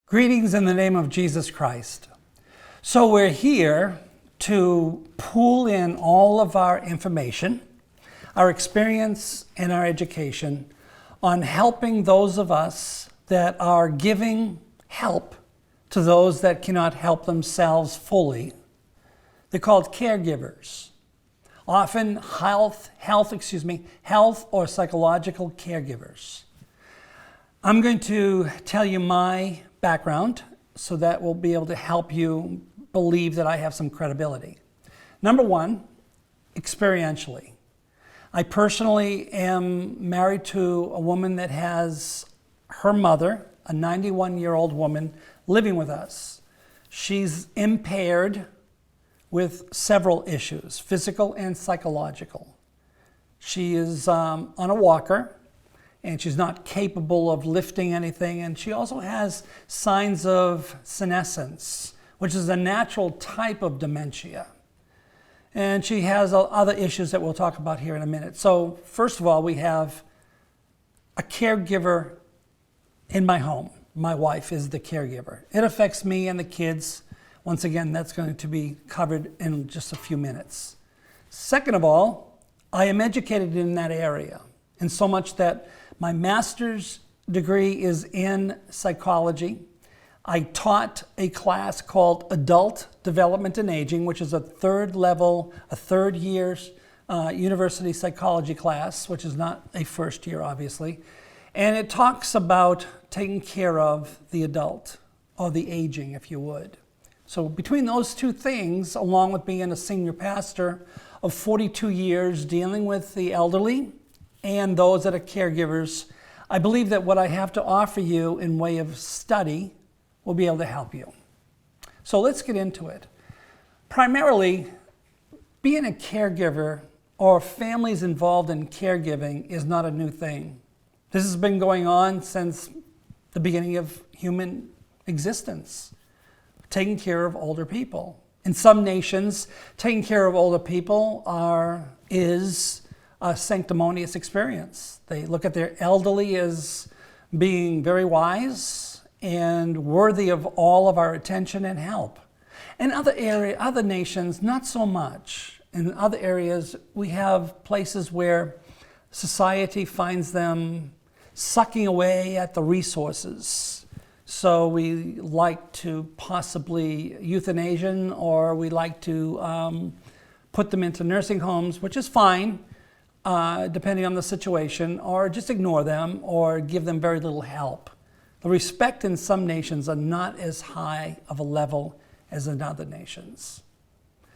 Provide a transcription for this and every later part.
Greetings in the name of Jesus Christ. So we're here to pool in all of our information, our experience, and our education on helping those of us that are giving help to those that cannot help themselves fully. They're called caregivers. Often health or psychological caregivers. I'm going to tell you my background so that will be able to help you believe that I have some credibility. Number one, experientially. I personally am married to a woman that has her mother, a 91-year-old woman, living with us. She's impaired with several issues, physical and psychological. She is on a walker, and she's not capable of lifting anything, and she also has signs of senescence, which is a natural type of dementia. And she has other issues that we'll talk about here in a minute. So first of all, we have a caregiver in my home. My wife is the caregiver. It affects me and the kids. Once again, that's going to be covered in just a few minutes. Second of all, I am educated in that area, in so much that my master's degree is in psychology. I taught a class called Adult Development and Aging, which is a third year university psychology class, which is not a first year, obviously. And it talks about taking care of the adult, or the aging, if you would. So between those two things, along with being a senior pastor of 42 years dealing with the elderly and those that are caregivers, I believe that what I have to offer you in way of study will be able to help you. So let's get into it. Primarily, being a caregiver or families involved in caregiving is not a new thing. This has been going on since the beginning of human existence, taking care of older people. In some nations, taking care of older people is a sanctimonious experience. They look at their elderly as being very wise and worthy of all of our attention and help. In other nations, not so much. In other areas, we have places where society finds them sucking away at the resources. So we like to possibly euthanize, or we like to put them into nursing homes, which is fine, depending on the situation, or just ignore them or give them very little help. The respect in some nations are not as high of a level as in other nations.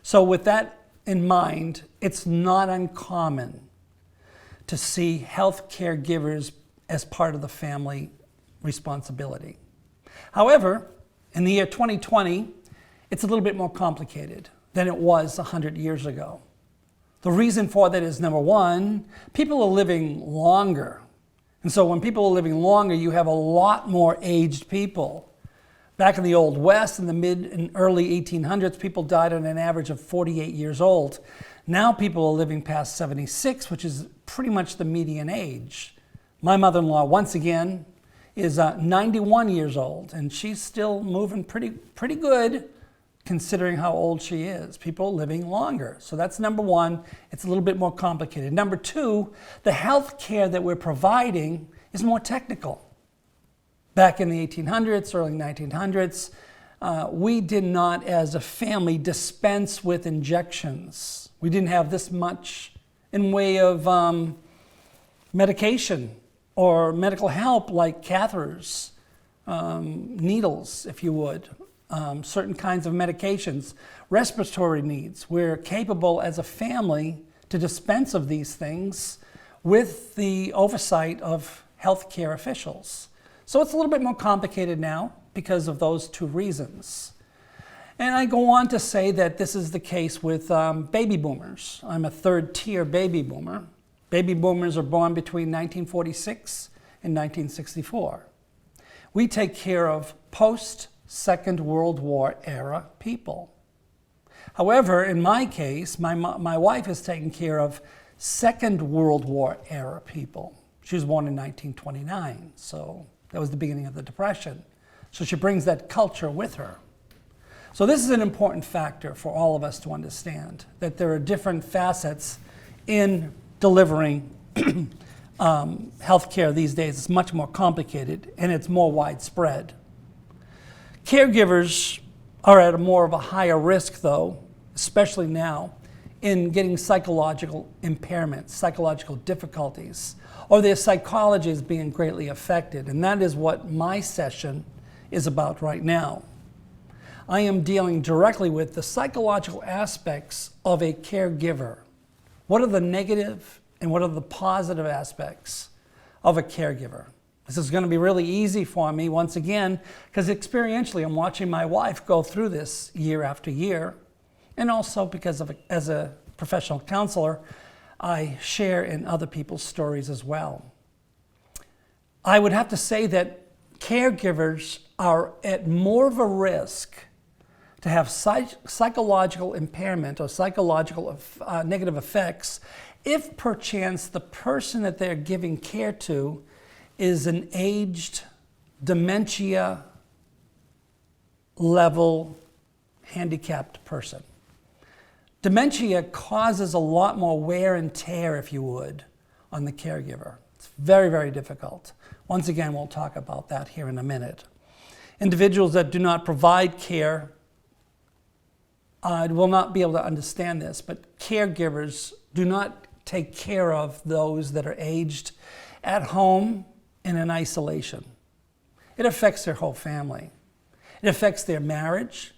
So with that in mind, it's not uncommon to see health caregivers as part of the family responsibility. However, in the year 2020, it's a little bit more complicated than it was 100 years ago. The reason for that is, number one, people are living longer. And so when people are living longer, you have a lot more aged people. Back in the Old West, in the mid and early 1800s, people died on an average of 48 years old. Now people are living past 76, which is pretty much the median age. My mother-in-law, once again, is 91 years old, and she's still moving pretty good considering how old she is. People living longer. So that's number one. It's a little bit more complicated. Number two, the health care that we're providing is more technical. Back in the 1800s, early 1900s, we did not, as a family, dispense with injections. We didn't have this much in way of medication or medical help, like catheters, needles, if you would. Certain kinds of medications, respiratory needs. We're capable as a family to dispense of these things with the oversight of healthcare officials. So it's a little bit more complicated now because of those two reasons. And I go on to say that this is the case with baby boomers. I'm a third-tier baby boomer. Baby boomers are born between 1946 and 1964. We take care of post-Second World War era people. However, in my case, my wife is taking care of Second World War era people. She was born in 1929, so that was the beginning of the Depression. So she brings that culture with her. So this is an important factor for all of us to understand, that there are different facets in delivering healthcare these days. It's much more complicated and it's more widespread. Caregivers are at more of a higher risk, though, especially now, in getting psychological impairments, psychological difficulties, or their psychology is being greatly affected. And that is what my session is about right now. I am dealing directly with the psychological aspects of a caregiver. What are the negative and what are the positive aspects of a caregiver? This is going to be really easy for me, once again, because experientially I'm watching my wife go through this year after year, and also because as a professional counselor, I share in other people's stories as well. I would have to say that caregivers are at more of a risk to have psychological impairment or psychological negative effects if perchance the person that they're giving care to is an aged, dementia level handicapped person. Dementia causes a lot more wear and tear, if you would, on the caregiver. It's very, very difficult. Once again, we'll talk about that here in a minute. Individuals that do not provide care will not be able to understand this, but caregivers do not take care of those that are aged at home and in isolation. It affects their whole family. It affects their marriage.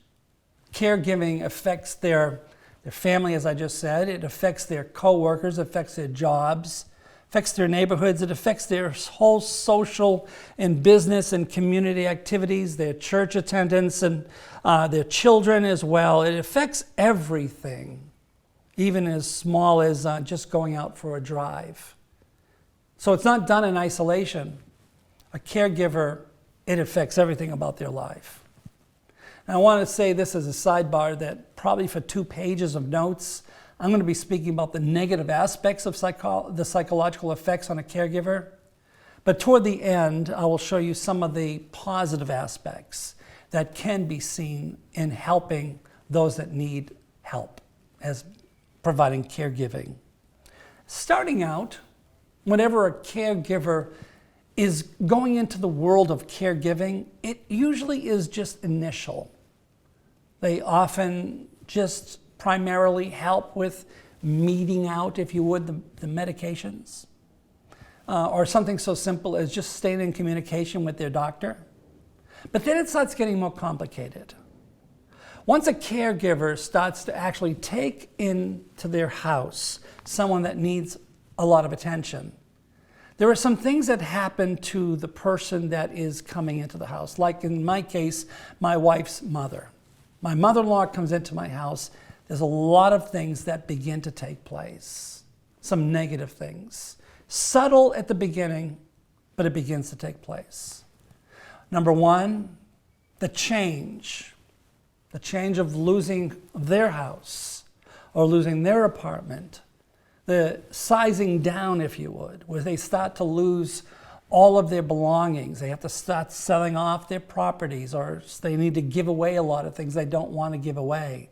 Caregiving affects their family, as I just said. It affects their co-workers, affects their jobs, affects their neighborhoods. It affects their whole social and business and community activities, their church attendance, and their children as well. It affects everything, even as small as just going out for a drive. So it's not done in isolation. A caregiver, it affects everything about their life. And I want to say this as a sidebar that probably for 2 pages of notes, I'm going to be speaking about the negative aspects of the psychological effects on a caregiver. But toward the end, I will show you some of the positive aspects that can be seen in helping those that need help as providing caregiving. Starting out, whenever a caregiver is going into the world of caregiving, it usually is just initial. They often just primarily help with meeting out, if you would, the medications, or something so simple as just staying in communication with their doctor. But then it starts getting more complicated. Once a caregiver starts to actually take into their house someone that needs a lot of attention, there are some things that happen to the person that is coming into the house. Like in my case, my wife's mother. My mother-in-law comes into my house. There's a lot of things that begin to take place. Some negative things. Subtle at the beginning, but it begins to take place. Number one, the change of losing their house or losing their apartment. The sizing down, if you would, where they start to lose all of their belongings. They have to start selling off their properties, or they need to give away a lot of things they don't want to give away.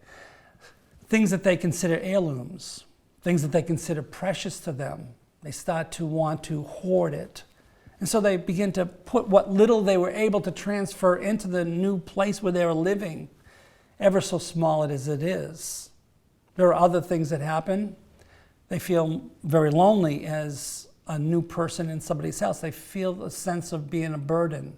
Things that they consider heirlooms, things that they consider precious to them. They start to want to hoard it. And so they begin to put what little they were able to transfer into the new place where they were living, ever so small as it is. There are other things that happen. They feel very lonely as a new person in somebody's house. They feel a sense of being a burden.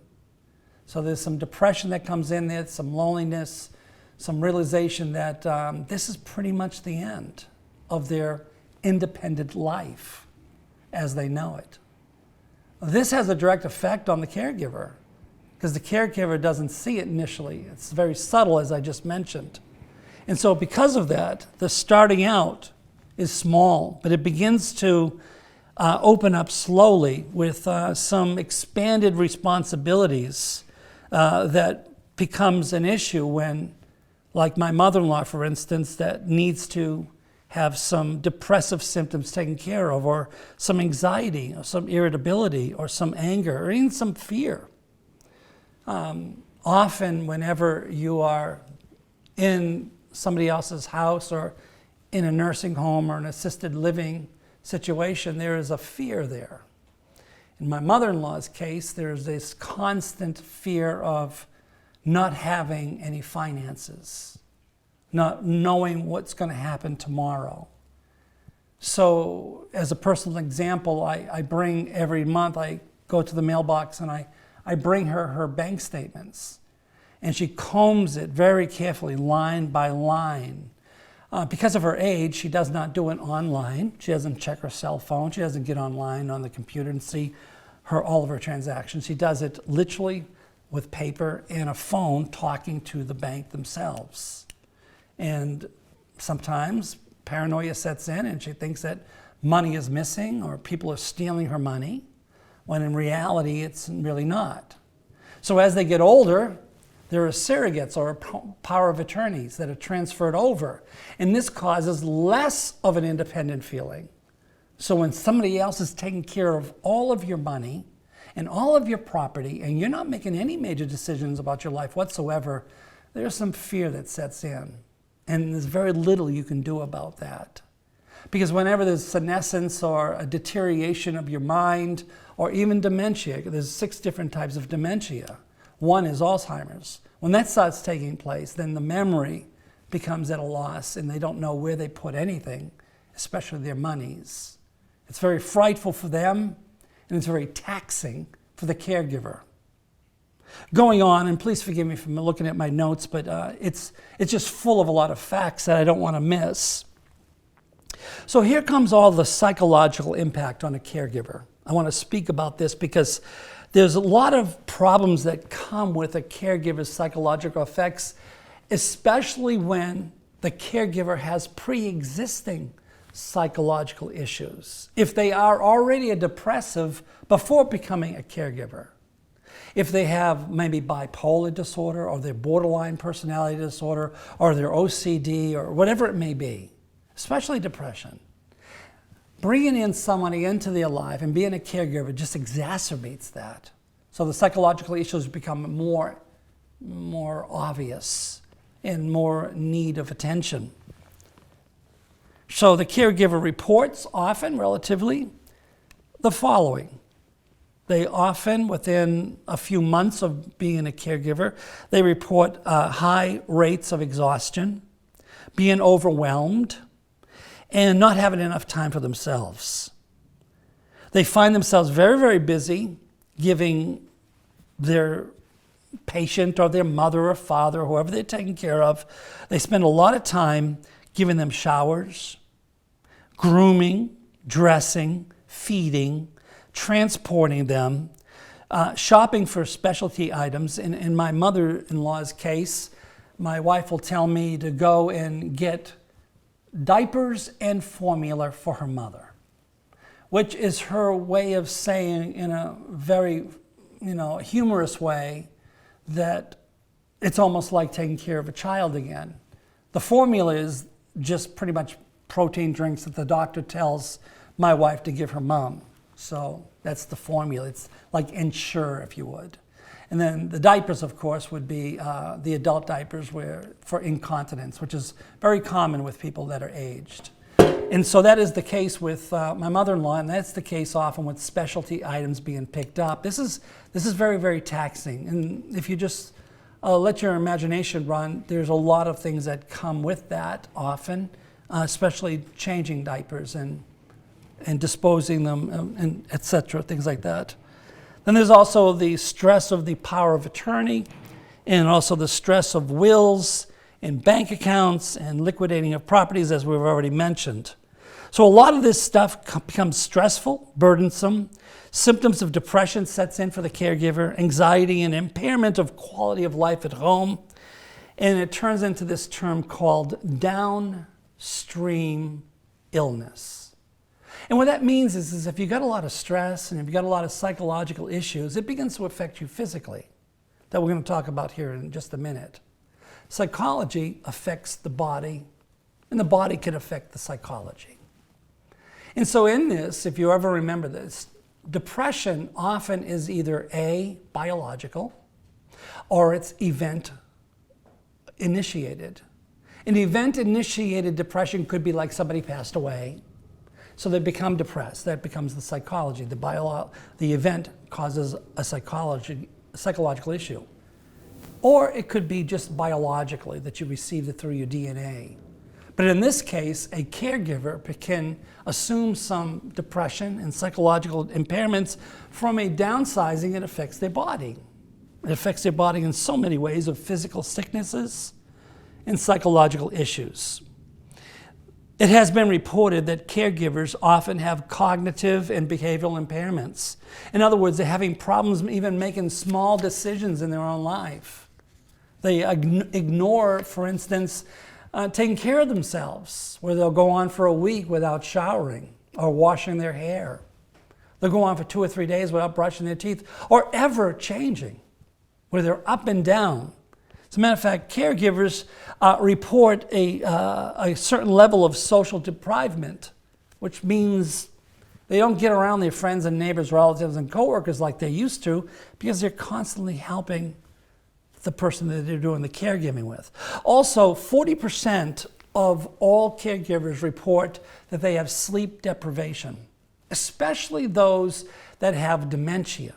So there's some depression that comes in there, some loneliness, some realization that this is pretty much the end of their independent life as they know it. This has a direct effect on the caregiver because the caregiver doesn't see it initially. It's very subtle, as I just mentioned. And so because of that, the starting out is small, but it begins to open up slowly with some expanded responsibilities that becomes an issue when, like my mother-in-law, for instance, that needs to have some depressive symptoms taken care of, or some anxiety, or some irritability, or some anger, or even some fear. Often, whenever you are in somebody else's house or in a nursing home or an assisted living situation, there is a fear there. In my mother-in-law's case, there's this constant fear of not having any finances, not knowing what's going to happen tomorrow. So as a personal example, I bring every month, I go to the mailbox and I bring her bank statements. And she combs it very carefully, line by line. Because of her age, she does not do it online. She doesn't check her cell phone. She doesn't get online on the computer and see all of her transactions. She does it literally with paper and a phone, talking to the bank themselves. And sometimes paranoia sets in and she thinks that money is missing or people are stealing her money, when in reality it's really not. So as they get older, there are surrogates or power of attorneys that are transferred over. And this causes less of an independent feeling. So when somebody else is taking care of all of your money and all of your property, and you're not making any major decisions about your life whatsoever, there's some fear that sets in. And there's very little you can do about that. Because whenever there's senescence or a deterioration of your mind, or even dementia, there's 6 different types of dementia. One is Alzheimer's. When that starts taking place, then the memory becomes at a loss and they don't know where they put anything, especially their monies. It's very frightful for them and it's very taxing for the caregiver. Going on, and please forgive me for looking at my notes, but it's just full of a lot of facts that I don't want to miss. So here comes all the psychological impact on a caregiver. I want to speak about this because there's a lot of problems that come with a caregiver's psychological effects, especially when the caregiver has pre-existing psychological issues. If they are already a depressive before becoming a caregiver, if they have maybe bipolar disorder or their borderline personality disorder or their OCD or whatever it may be, especially depression, bringing in somebody into their life and being a caregiver just exacerbates that. So the psychological issues become more obvious and more need of attention. So the caregiver reports often, relatively, the following. They often, within a few months of being a caregiver, they report high rates of exhaustion, being overwhelmed, and not having enough time for themselves. They find themselves very, very busy giving their patient or their mother or father, or whoever they're taking care of, they spend a lot of time giving them showers, grooming, dressing, feeding, transporting them, shopping for specialty items. In my mother-in-law's case, my wife will tell me to go and get diapers and formula for her mother, which is her way of saying in a very, humorous way that it's almost like taking care of a child again. The formula is just pretty much protein drinks that the doctor tells my wife to give her mom. So that's the formula. It's like Ensure, if you would. And then the diapers, of course, would be the adult diapers for incontinence, which is very common with people that are aged. And so that is the case with my mother-in-law, and that's the case often with specialty items being picked up. This is very, very taxing. And if you just let your imagination run, there's a lot of things that come with that often, especially changing diapers and disposing them, and et cetera, things like that. Then there's also the stress of the power of attorney, and also the stress of wills and bank accounts and liquidating of properties, as we've already mentioned. So a lot of this stuff becomes stressful, burdensome. Symptoms of depression sets in for the caregiver, anxiety and impairment of quality of life at home. And it turns into this term called downstream illness. And what that means is if you've got a lot of stress and if you've got a lot of psychological issues, it begins to affect you physically, that we're going to talk about here in just a minute. Psychology affects the body, and the body can affect the psychology. And so in this, if you ever remember this, depression often is either A, biological, or it's event initiated. An event-initiated depression could be like somebody passed away, so they become depressed. That becomes the psychology. The event causes a psychological issue. Or it could be just biologically, that you received it through your DNA. But in this case, a caregiver can assume some depression and psychological impairments from a downsizing that affects their body. It affects their body in so many ways, of physical sicknesses and psychological issues. It has been reported that caregivers often have cognitive and behavioral impairments. In other words, they're having problems even making small decisions in their own life. They ignore, for instance, taking care of themselves, where they'll go on for a week without showering or washing their hair. They'll go on for 2 or 3 days without brushing their teeth, or ever changing, where they're up and down. As a matter of fact, caregivers report a certain level of social deprivement, which means they don't get around their friends and neighbors, relatives, and coworkers like they used to, because they're constantly helping the person that they're doing the caregiving with. Also, 40% of all caregivers report that they have sleep deprivation, especially those that have dementia,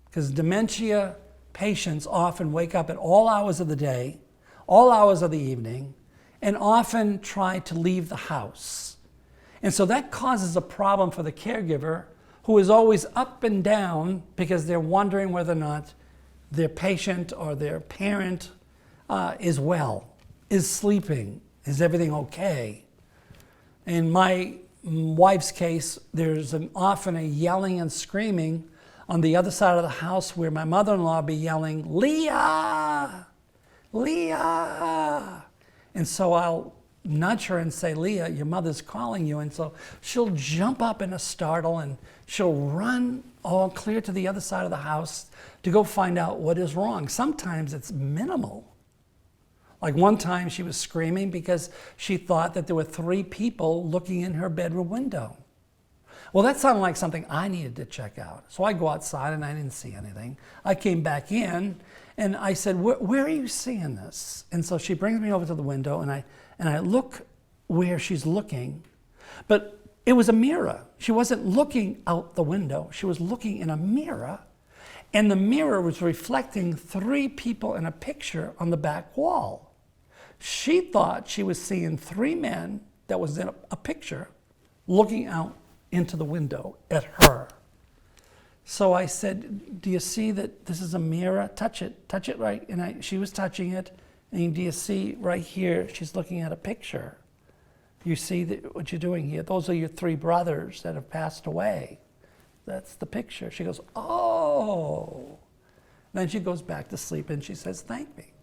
because dementia patients often wake up at all hours of the day, all hours of the evening, and often try to leave the house. And so that causes a problem for the caregiver, who is always up and down because they're wondering whether or not their patient or their parent is well, is sleeping, is everything okay? In my wife's case, there's often a yelling and screaming on the other side of the house, where my mother-in-law will be yelling, "Leah! Leah!" And so I'll nudge her and say, "Leah, your mother's calling you." And so she'll jump up in a startle, and she'll run all clear to the other side of the house to go find out what is wrong. Sometimes it's minimal. Like one time she was screaming because she thought that there were 3 people looking in her bedroom window. Well, that sounded like something I needed to check out. So I go outside and I didn't see anything. I came back in and I said, where are you seeing this? And so she brings me over to the window, and I look where she's looking, but it was a mirror. She wasn't looking out the window. She was looking in a mirror, and the mirror was reflecting 3 people in a picture on the back wall. She thought she was seeing 3 men that was in a picture looking out into the window at her. So I said, "Do you see that this is a mirror? Touch it right." And she was touching it. And do you see right here, she's looking at a picture. You see what you're doing here? Those are your 3 brothers that have passed away. That's the picture. She goes, "Oh." Then she goes back to sleep and she says, "Thank me."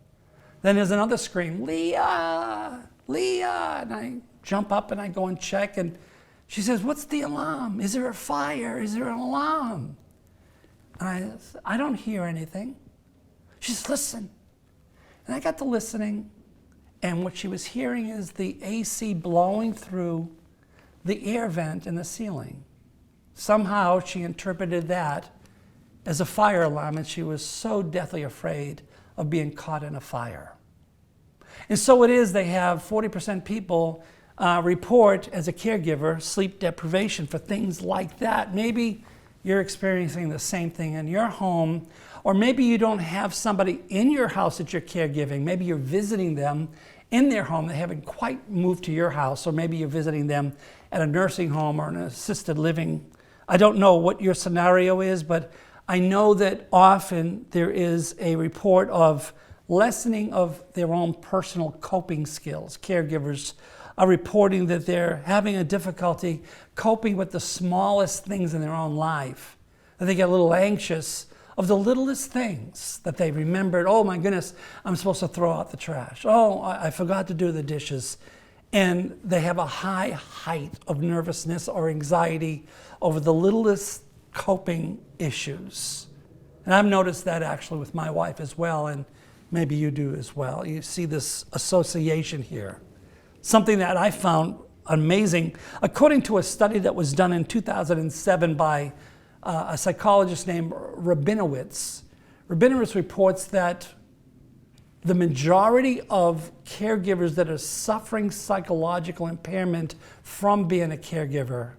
Then there's another scream, "Leah, Leah." And I jump up and I go and check, and she says, "What's the alarm? Is there a fire? Is there an alarm?" And I don't hear anything. She says, "Listen." And I got to listening, and what she was hearing is the AC blowing through the air vent in the ceiling. Somehow she interpreted that as a fire alarm, and she was so deathly afraid of being caught in a fire. And so it is, they have 40% people report as a caregiver sleep deprivation for things like that. Maybe you're experiencing the same thing in your home, or maybe you don't have somebody in your house that you're caregiving. Maybe you're visiting them in their home. They haven't quite moved to your house, or maybe you're visiting them at a nursing home or an assisted living. I don't know what your scenario is, but I know that often there is a report of lessening of their own personal coping skills. Caregivers are reporting that they're having a difficulty coping with the smallest things in their own life. That they get a little anxious of the littlest things that they remembered. "Oh my goodness, I'm supposed to throw out the trash. Oh, I forgot to do the dishes." And they have a high height of nervousness or anxiety over the littlest coping issues. And I've noticed that actually with my wife as well, and maybe you do as well. You see this association here. Something that I found amazing, according to a study that was done in 2007 by a psychologist named Rabinowitz. Rabinowitz reports that the majority of caregivers that are suffering psychological impairment from being a caregiver,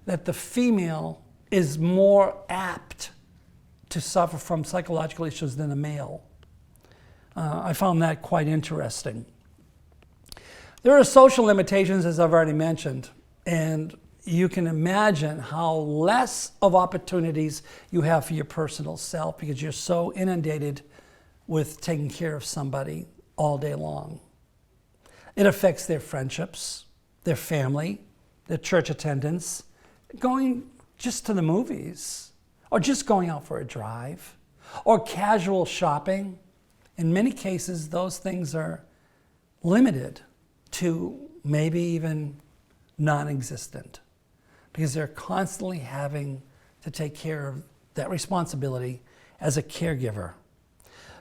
that the female is more apt to suffer from psychological issues than the male. I found that quite interesting. There are social limitations, as I've already mentioned, and you can imagine how less of opportunities you have for your personal self because you're so inundated with taking care of somebody all day long. It affects their friendships, their family, their church attendance, going just to the movies, or just going out for a drive, or casual shopping. In many cases, those things are limited to maybe even non-existent because they're constantly having to take care of that responsibility as a caregiver.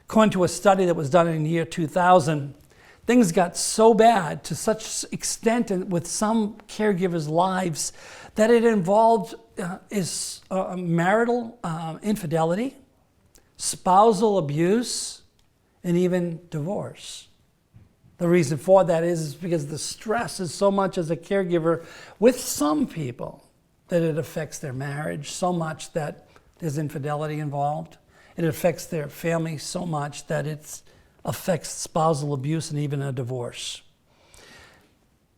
According to a study that was done in the year 2000, things got so bad to such extent with some caregivers' lives that it involved marital infidelity, spousal abuse, and even divorce. The reason for that is because the stress is so much as a caregiver with some people that it affects their marriage so much that there's infidelity involved. It affects their family so much that it affects spousal abuse and even a divorce.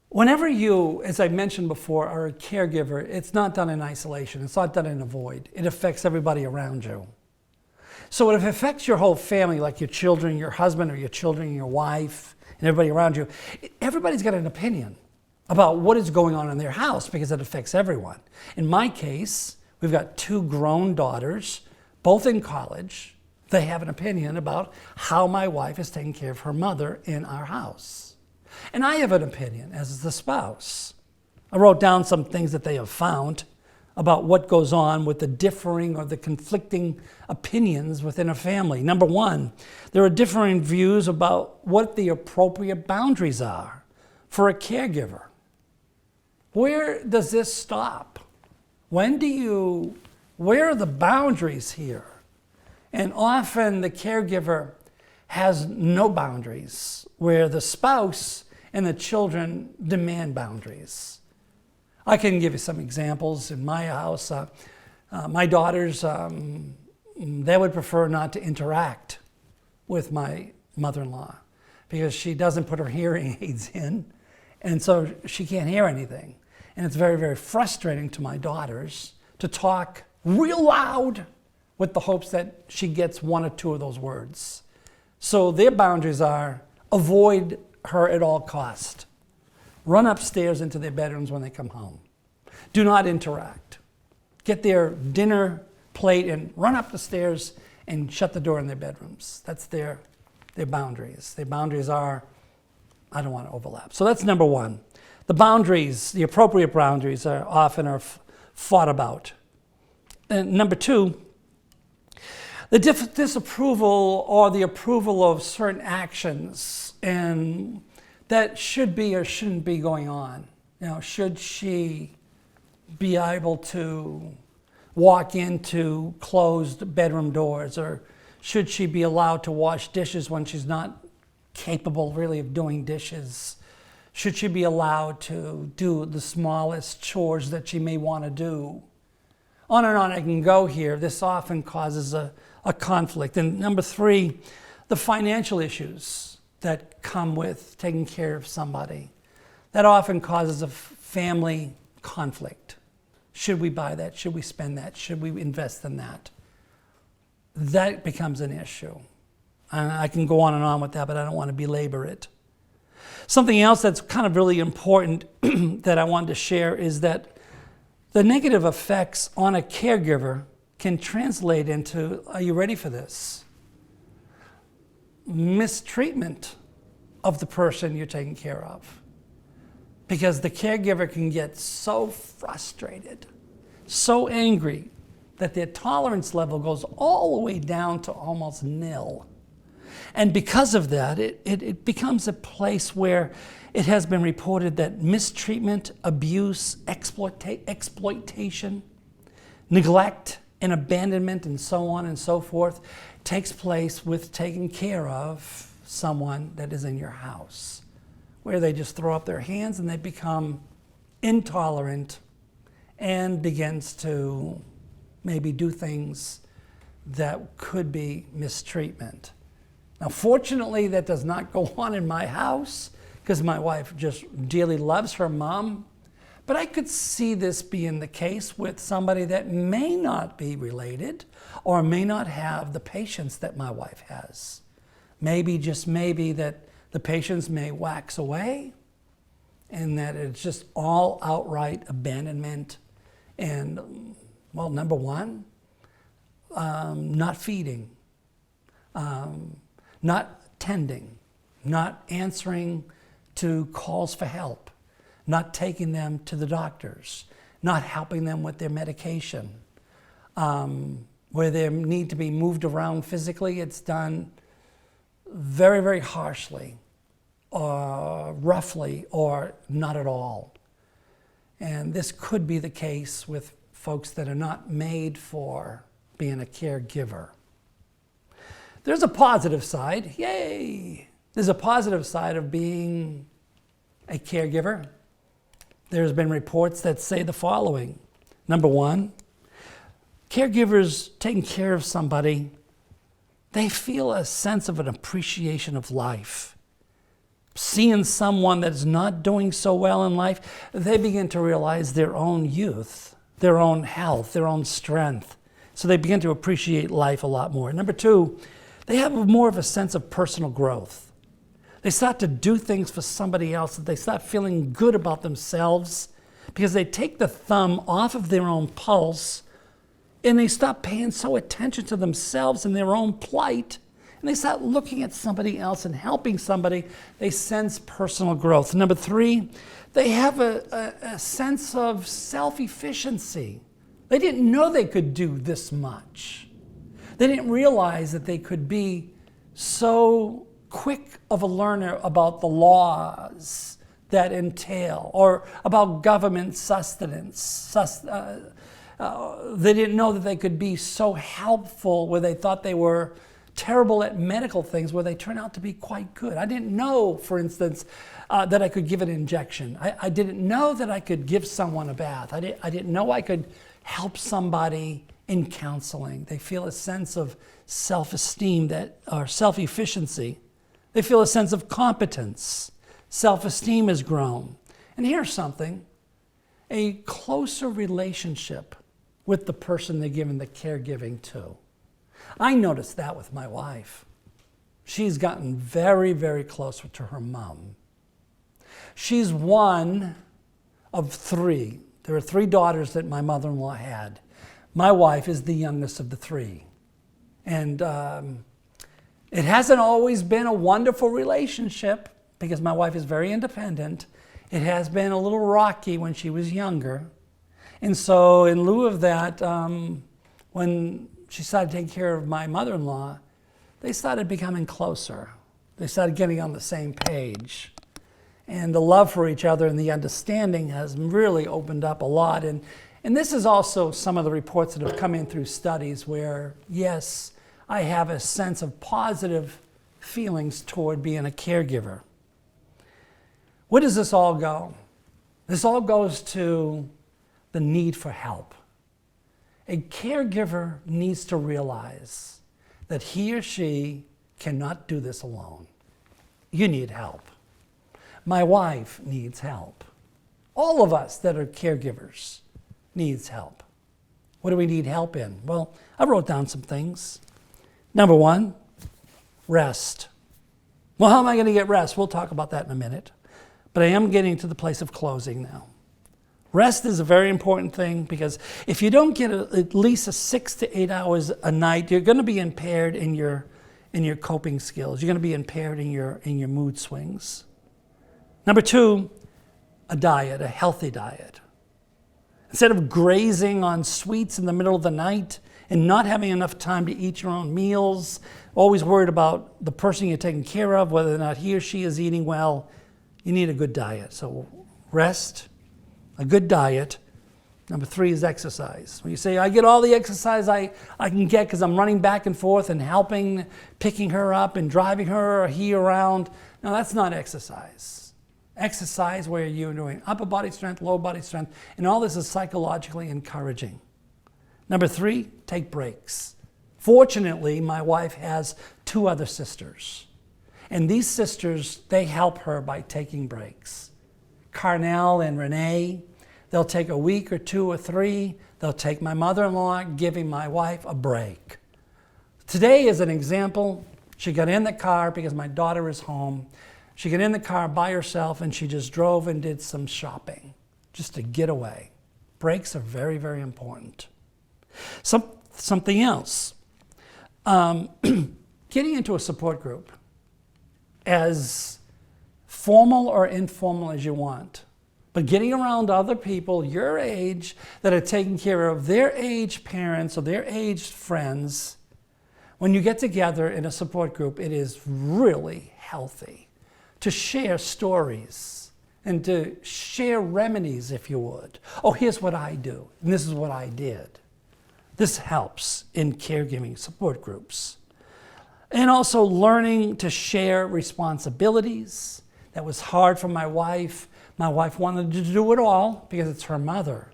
Whenever you, as I mentioned before, are a caregiver, it's not done in isolation. It's not done in a void. It affects everybody around you. So if it affects your whole family, like your children, your husband, or your children, your wife, and everybody around you, everybody's got an opinion about what is going on in their house because it affects everyone. In my case, we've got 2 grown daughters, both in college. They have an opinion about how my wife is taking care of her mother in our house. And I have an opinion as the spouse. I wrote down some things that they have found about what goes on with the differing or the conflicting opinions within a family. Number 1, there are differing views about what the appropriate boundaries are for a caregiver. Where does this stop? Where are the boundaries here? And often the caregiver has no boundaries, where the spouse and the children demand boundaries. I can give you some examples. In my house, my daughters, they would prefer not to interact with my mother-in-law because she doesn't put her hearing aids in, and so she can't hear anything. And it's very, very frustrating to my daughters to talk real loud with the hopes that she gets 1 or 2 of those words. So their boundaries are avoid her at all cost. Run upstairs into their bedrooms when they come home. Do not interact. Get their dinner plate and run up the stairs and shut the door in their bedrooms. That's their boundaries. Their boundaries are, I don't want to overlap. So that's number 1. The boundaries, the appropriate boundaries are often fought about. And number 2, the disapproval or the approval of certain actions and that should be or shouldn't be going on. Should she be able to walk into closed bedroom doors, or should she be allowed to wash dishes when she's not capable really of doing dishes? Should she be allowed to do the smallest chores that she may want to do? On and on I can go here. This often causes a conflict. And number 3, the financial issues that come with taking care of somebody. That often causes a family conflict. Should we buy that? Should we spend that? Should we invest in that? That becomes an issue. And I can go on and on with that, but I don't want to belabor it. Something else that's kind of really important that I wanted to share is that the negative effects on a caregiver can translate into, are you ready for this? Mistreatment of the person you're taking care of. Because the caregiver can get so frustrated, so angry, that their tolerance level goes all the way down to almost nil. And because of that, it becomes a place where it has been reported that mistreatment, abuse, exploitation, neglect, and abandonment and so on and so forth takes place with taking care of someone that is in your house, where they just throw up their hands and they become intolerant and begins to maybe do things that could be mistreatment. Now, fortunately, that does not go on in my house because my wife just dearly loves her mom. But I could see this being the case with somebody that may not be related or may not have the patience that my wife has. Maybe, just maybe, that the patience may wax away and that it's just all outright abandonment and, well, number one, not feeding, not tending, not answering to calls for help, not taking them to the doctors, not helping them with their medication. Where they need to be moved around physically, it's done very, very harshly, or roughly, or not at all. And this could be the case with folks that are not made for being a caregiver. There's a positive side, yay! There's a positive side of being a caregiver. There's been reports that say the following. Number one, caregivers taking care of somebody, they feel a sense of an appreciation of life. Seeing someone that's not doing so well in life, they begin to realize their own youth, their own health, their own strength. So they begin to appreciate life a lot more. Number two, they have more of a sense of personal growth. They start to do things for somebody else, and they start feeling good about themselves because they take the thumb off of their own pulse and they stop paying so attention to themselves and their own plight, and they start looking at somebody else and helping somebody. They sense personal growth. Number three, they have a sense of self-efficiency. They didn't know they could do this much. They didn't realize that they could be so quick of a learner about the laws that entail, or about government sustenance. They didn't know that they could be so helpful where they thought they were terrible at medical things where they turn out to be quite good. I didn't know, for instance, that I could give an injection. I didn't know that I could give someone a bath. I didn't know I could help somebody in counseling. They feel a sense of self-esteem or self-efficiency. They feel a sense of competence. Self-esteem has grown. And here's something, a closer relationship with the person they're giving the caregiving to. I noticed that with my wife. She's gotten very, very close to her mom. She's one of three. There are three daughters that my mother-in-law had. My wife is the youngest of the three. And it hasn't always been a wonderful relationship because my wife is very independent. It has been a little rocky when she was younger. And so in lieu of that, when she started taking care of my mother-in-law, they started becoming closer. They started getting on the same page. And the love for each other and the understanding has really opened up a lot. And this is also some of the reports that have come in through studies where, yes, I have a sense of positive feelings toward being a caregiver. Where does this all go? This all goes to the need for help. A caregiver needs to realize that he or she cannot do this alone. You need help. My wife needs help. All of us that are caregivers needs help. What do we need help in? Well, I wrote down some things. Number one, rest. Well, how am I going to get rest? We'll talk about that in a minute. But I am getting to the place of closing now. Rest is a very important thing because if you don't get at least 6 to 8 hours a night, you're going to be impaired in your coping skills. You're going to be impaired in your mood swings. Number two, a diet, a healthy diet. Instead of grazing on sweets in the middle of the night and not having enough time to eat your own meals, always worried about the person you're taking care of, whether or not he or she is eating well, you need a good diet. So rest, a good diet. Number 3 is exercise. When you say, I get all the exercise I can get because I'm running back and forth and helping, picking her up and driving her or he around. No, that's not exercise. Exercise where you're doing upper body strength, lower body strength, and all this is psychologically encouraging. Number 3, take breaks. Fortunately, my wife has 2 other sisters. And these sisters, they help her by taking breaks. Carnell and Renee, they'll take a week or 2 or 3. They'll take my mother-in-law, giving my wife a break. Today is an example. She got in the car because my daughter is home. She got in the car by herself and she just drove and did some shopping just to get away. Breaks are very, very important. Something else. Getting into a support group, as formal or informal as you want, but getting around other people your age that are taking care of their age parents or their aged friends, when you get together in a support group, it is really healthy to share stories and to share remedies, if you would. Oh, here's what I do, and this is what I did. This helps in caregiving support groups. And also learning to share responsibilities. That was hard for my wife. My wife wanted to do it all because it's her mother.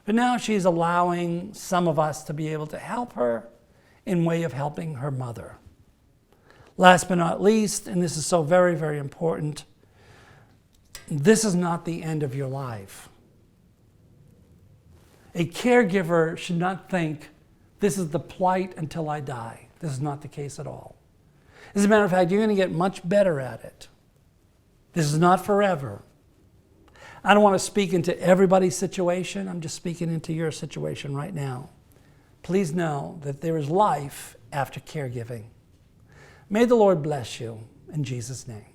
But now she's allowing some of us to be able to help her in way of helping her mother. Last but not least, and this is so very, very important, this is not the end of your life. A caregiver should not think, this is the plight until I die. This is not the case at all. As a matter of fact, you're going to get much better at it. This is not forever. I don't want to speak into everybody's situation. I'm just speaking into your situation right now. Please know that there is life after caregiving. May the Lord bless you in Jesus' name.